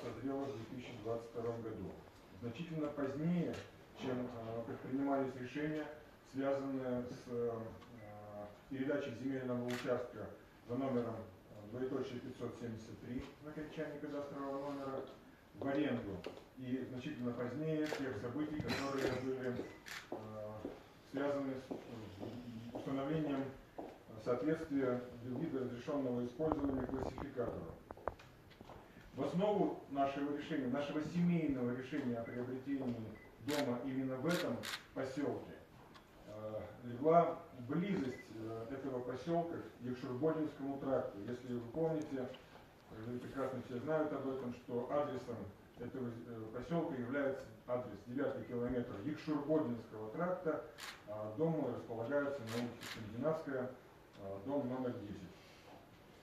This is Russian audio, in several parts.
созрела в 2022 году. Значительно позднее, чем предпринимались решения, связанные с передачей земельного участка за номером 573 в окончании кадастрового номера в аренду, и значительно позднее тех событий, которые были связаны с установлением соответствия вида разрешенного использования классификатору. В основу нашего решения, нашего семейного решения о приобретении дома именно в этом поселке легла близость этого поселка к Якшурбодинскому тракту. Если вы помните, вы прекрасно все знают об этом, что адресом этого поселка является адрес 9 километр Якшурбодинского тракта, дом располагается на улице Скандинавская, дом номер 10.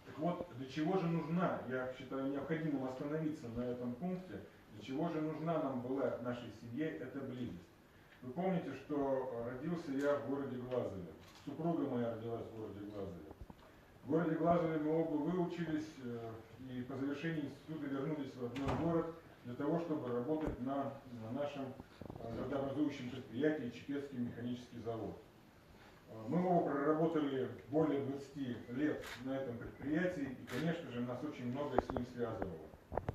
Так вот, для чего же нужна, я считаю необходимым остановиться на этом пункте, для чего же нужна нам была нашей семье эта близость. Вы помните, что родился я в городе Глазове, супруга моя родилась в городе Глазове. В городе Глазове мы оба выучились и по завершении института вернулись в родной город для того, чтобы работать на нашем градообразующем предприятии Чепецкий механический завод. Мы оба проработали более 20 лет на этом предприятии, и, конечно же, нас очень многое с ним связывало.